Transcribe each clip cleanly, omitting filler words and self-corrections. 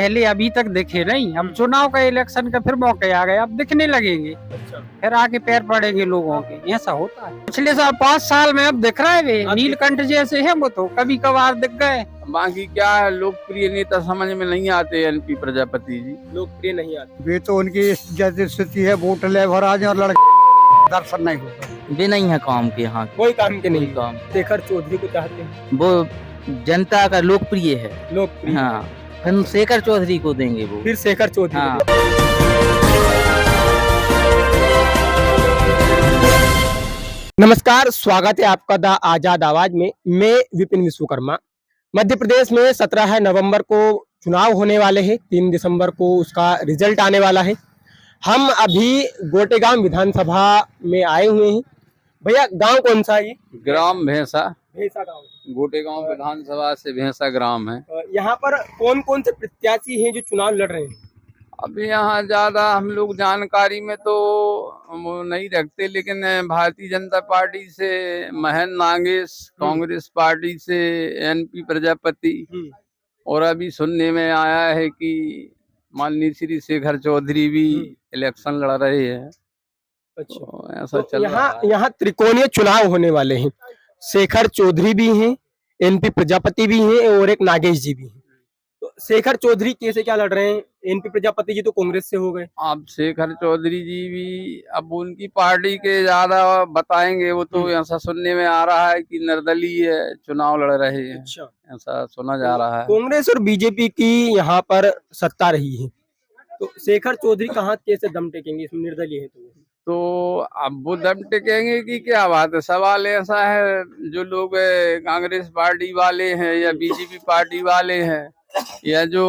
पहले अभी तक दिखे नहीं। अब चुनाव का इलेक्शन का फिर मौके आ गए, अब दिखने लगेंगे। अच्छा। फिर आके पैर पड़ेंगे लोगों के, ऐसा होता है। पिछले साल 5 साल में अब दिख रहा है वे नीलकंठ जैसे है, वो तो कभी कभार दिख गए। बाकी क्या है, लोकप्रिय नेता समझ में नहीं आते एनपी प्रजापति जी। लोकप्रिय नहीं आते। वे तो उनकी जैसी स्थिति है, वोट ले भर आ जाए और लड़के दर्शन नहीं होगा। वे नहीं है काम के यहाँ कोई काम के नहीं। काम शेखर चौधरी को चाहते हैं, वो जनता का लोकप्रिय है। लोकप्रिय। हाँ, फिर शेखर चौधरी को देंगे वो। फिर शेखर चौधरी हाँ। को। नमस्कार, स्वागत है आपका द आजाद आवाज में। मैं विपिन विश्वकर्मा। मध्य प्रदेश में 17 नवंबर को चुनाव होने वाले हैं। 3 दिसंबर को उसका रिजल्ट आने वाला है। हम अभी गोटेगांव विधानसभा में आए हुए हैं। भैया, गांव कौन सा है ये? ग्राम भैंसा, भैंसा गांव। गोटेगांव विधानसभा से भैंसा ग्राम है। यहाँ पर कौन कौन से प्रत्याशी हैं जो चुनाव लड़ रहे हैं? अब यहाँ ज्यादा हम लोग जानकारी में तो वो नहीं रखते, लेकिन भारतीय जनता पार्टी से महेंद्र नागेश, कांग्रेस पार्टी से एनपी प्रजापति, और अभी सुनने में आया है कि माननीय श्री शेखर चौधरी भी इलेक्शन लड़ रहे हैं। अच्छा, तो ऐसा चल रहा है। यहाँ त्रिकोणीय चुनाव होने वाले हैं। शेखर चौधरी भी हैं, एनपी प्रजापति भी हैं और एक नागेश जी भी हैं। तो शेखर चौधरी कैसे क्या लड़ रहे हैं? एनपी प्रजापति जी तो कांग्रेस से हो गए। अब शेखर चौधरी जी भी अब उनकी पार्टी के ज्यादा बताएंगे। वो तो ऐसा सुनने में आ रहा है कि निर्दलीय चुनाव लड़ रहे हैं। अच्छा, ऐसा सुना जा रहा है। कांग्रेस और बीजेपी की यहाँ पर सत्ता रही है, तो शेखर चौधरी कहाँ कैसे दम टेकेंगे? इसमें निर्दलीय है तो अब वो दम टिकेंगे कि क्या बात है। सवाल ऐसा है, जो लोग कांग्रेस पार्टी वाले हैं या बीजेपी पार्टी वाले हैं या जो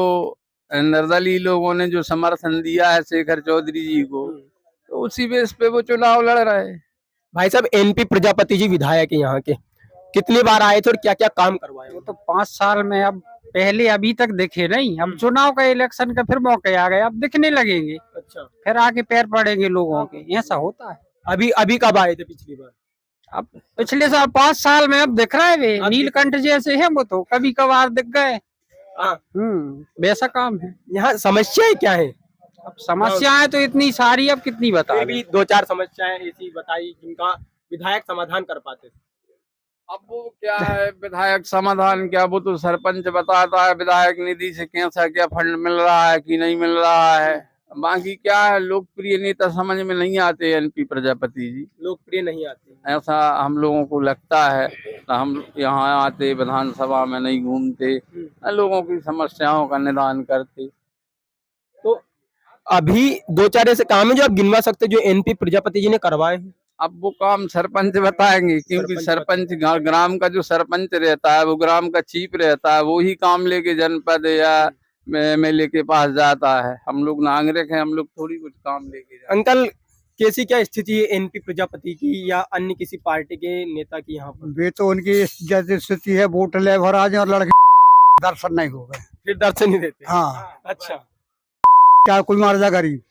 निर्दलीय लोगों ने जो समर्थन दिया है शेखर चौधरी जी को, तो उसी बेस पे वो चुनाव लड़ रहे हैं। भाई साहब, एनपी प्रजापति जी विधायक है यहाँ के, कितनी बार आए थे और क्या क्या काम करवाए? वो तो 5 साल में अब पहले अभी तक दिखे नहीं। अब चुनाव का इलेक्शन का फिर मौके आ गए, अब दिखने लगेंगे। अच्छा, फिर आके पैर पड़ेंगे लोगों के, ऐसा होता है। अभी अभी कब आए थे पिछली बार? अब पिछले साल 5 साल में अब दिख रहा है वे नीलकंठ जैसे है, वो तो कभी कभार दिख गए। हाँ। वैसा काम है। यहाँ समस्याएं क्या है? अब समस्याएं तो इतनी सारी, अब कितनी बता फिर भी 2-4 समस्याएं ऐसी बताई जिनका विधायक समाधान कर पाते। अब वो क्या है, विधायक समाधान क्या, वो तो सरपंच बताता है विधायक निधि से कैसा क्या फंड मिल रहा है कि नहीं मिल रहा है। बाकी क्या है, लोकप्रिय नेता समझ में नहीं आते एनपी प्रजापति जी। लोकप्रिय नहीं आते, ऐसा हम लोगों को लगता है। हम यहाँ आते, विधानसभा में नहीं घूमते, लोगों की समस्याओं का निदान करते। तो अभी 2-4 ऐसे काम है जो आप गिनवा सकते जो एनपी प्रजापति जी ने करवाए हैं? अब वो काम सरपंच बताएंगे, क्योंकि सरपंच ग्राम का जो सरपंच रहता है वो ग्राम का चीफ रहता है। वो ही काम लेके जनपद या एमएलए के पास जाता है। हम लोग नागरिक हैं, हम लोग थोड़ी कुछ काम लेके जाते। अंकल, कैसी क्या स्थिति है एनपी प्रजापति की या अन्य किसी पार्टी के नेता की यहाँ पर? वे तो उनकी जैसी स्थिति है, वोट ले भर आ जाए और लड़के दर्शन नहीं होगा। फिर दर्शन नहीं देते? हाँ, अच्छा, क्या कोई मार जा गरीब,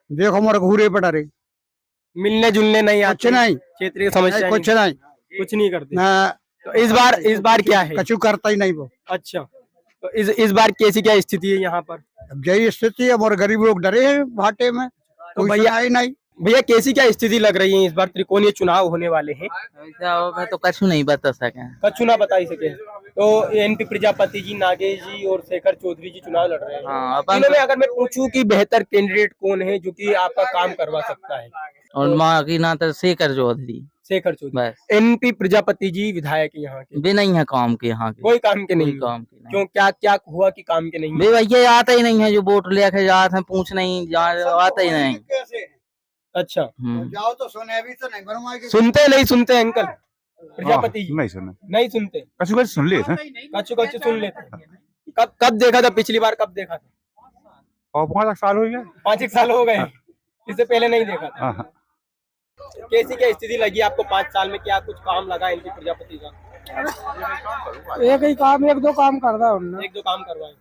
देखो मोर घूरे पड़ा रे, मिलने जुलने नहीं कुछ आते? नहीं, क्षेत्रीय समस्या कुछ नहीं, कुछ नहीं करते? ना तो इस बार क्या है? कछु करता ही नहीं वो। अच्छा, तो इस बार कैसी क्या स्थिति है यहाँ पर? अब यही स्थिति है, मोर गरीब लोग डरे हैं भाटे में, कोई भैया- ही नहीं। भैया, कैसी क्या स्थिति लग रही है? इस बार त्रिकोणीय चुनाव होने वाले हैं, ऐसा होगा तो कछु नहीं बता सके। कछु ना बता ही सके। तो एनपी प्रजापति जी, नागेश जी और शेखर चौधरी जी चुनाव लड़ रहे हैं। हाँ, अपन तीनों में अगर मैं पूछूं कि बेहतर कैंडिडेट कौन है जो कि आपका काम करवा सकता है? और माँ की ना तो शेखर चौधरी शेखर चौधरी। बस। एनपी प्रजापति जी विधायक है यहाँ के, वे नहीं है काम के यहाँ के। कोई काम के नहीं। कोई काम के नहीं। क्यों, क्या क्या हुआ कि काम के नहीं? वे भैया आता ही नहीं है, जो वोट लेके जाते हैं पूछ नहीं आता ही नहीं। अच्छा, जाओ तो सुने, अभी तो नहीं बनवाएंगे। सुनते नहीं सुनते अंकल प्रजापति जी? नहीं सुना, नहीं सुनते, कछु कछु सुन लिए थे। कछु कछु सुन लेते। कब देखा था पिछली बार? कब देखा था? और 5 साल हो गया। 5 साल हो गए, इससे पहले नहीं देखा था। हाँ। कैसी क्या स्थिति लगी आपको 5 साल में? क्या कुछ काम लगा एनपी प्रजापति का? एक ही काम, 1-2 काम कर रहा है। 1-2 काम करवाए।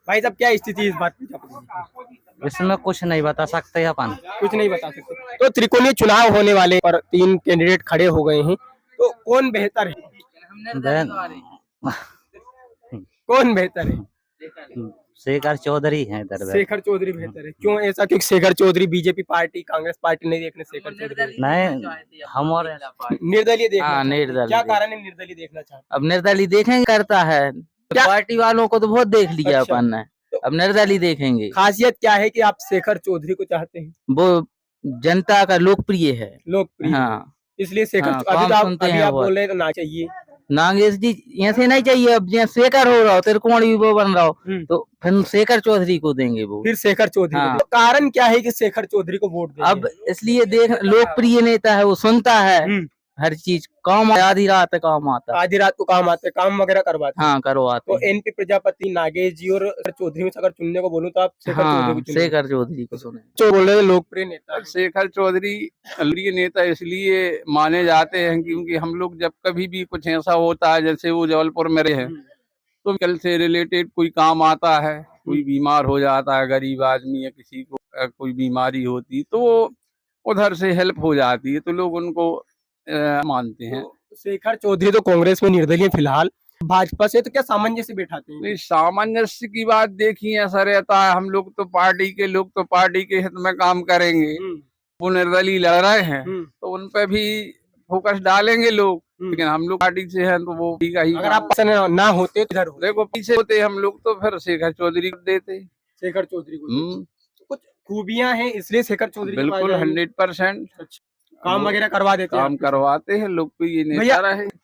भाई साहब, क्या स्थिति है इस बार प्रजापति की? इसमें कुछ नहीं बता सकते अपन। कुछ नहीं बता सकते। तो त्रिकोणीय चुनाव होने वाले पर 3 कैंडिडेट खड़े हो गए हैं, तो कौन बेहतर है? कौन बेहतर है? शेखर चौधरी हैं इधर शेखर चौधरी बेहतर है, क्यों ऐसा? क्योंकि Shekhar Chaudhary BJP party Congress party नहीं देखने शेखर चौधरी नहीं हम और निर्दलीय देखना हाँ, चाहते हैं। निर्दलीय। क्या कारण है निर्दलीय देखना चाहते अब निर्दलीय देखेंगे करता है, पार्टी वालों को तो बहुत देख लिया अच्छा। अपन ने, अब निर्दलीय देखेंगे। हैं? खासियत क्या है कि आप शेखर चौधरी को चाहते हैं? वो जनता का लोकप्रिय है। लोकप्रिय, हाँ, इसलिए शेखर हाँ, अभी काम तो आप सुनते अभी हैं आप बहुत। बोल रहे हैं तो ना चाहिए। नागेश जी ऐसे नहीं चाहिए, अब जैसे शेखर हो रहा हो त्रिकोण भी वो बन रहा हो हम्म। तो फिर शेखर चौधरी को देंगे वो। फिर शेखर चौधरी हाँ। को। तो कारण क्या है कि शेखर चौधरी को वोट देंगे? अब इसलिए देख, लोकप्रिय नेता है, वो सुनता है हम्म। हर चीज, काम आधी रात काम आता है। आधी रात को काम आते, काम वगैरह करवाते हैं। हाँ, करवाते तो हैं। एनपी प्रजापति, नागेश जी और चौधरी में से अगर चुनने को बोलूं तो आप शेखर चौधरी हाँ, को चुनेंगे? शेखर चौधरी को सुने। जो बोल रहे हैं लोकप्रिय नेता है। शेखर चौधरी लोकप्रिय नेता इसलिए माने जाते हैं क्योंकि हम लोग जब कभी भी कुछ ऐसा होता है, जैसे वो जबलपुर में रहे हैं, तो कल से रिलेटेड कोई काम आता है, कोई बीमार हो जाता है, गरीब आदमी या किसी को कोई बीमारी होती, तो वो उधर से हेल्प हो जाती है, तो लोग उनको मानते हैं। तो शेखर चौधरी तो कांग्रेस में निर्दलीय फिलहाल, भाजपा से तो क्या सामंजस्य बैठाते हैं? नहीं, सामंजस्य की बात देखिए, ऐसा रहता है, हम लोग तो पार्टी के लोग तो पार्टी के हित में काम करेंगे। वो निर्दलीय लड़ रहे हैं तो उन पे भी फोकस डालेंगे लोग, लेकिन हम लोग पार्टी से हैं तो वो ठीक ही। अगर आप पसंद ना होते तो इधर हो। देखो पीछे होते हम लोग तो फिर शेखर चौधरी को देते। शेखर चौधरी को हम्म, कुछ खूबियां हैं इसलिए शेखर चौधरी के पास बिल्कुल जाएंगे। 100%। काम वगैरह करवा देते हैं काम आप? करवाते हैं लोग, को ये भैया, नेता रहे। क्या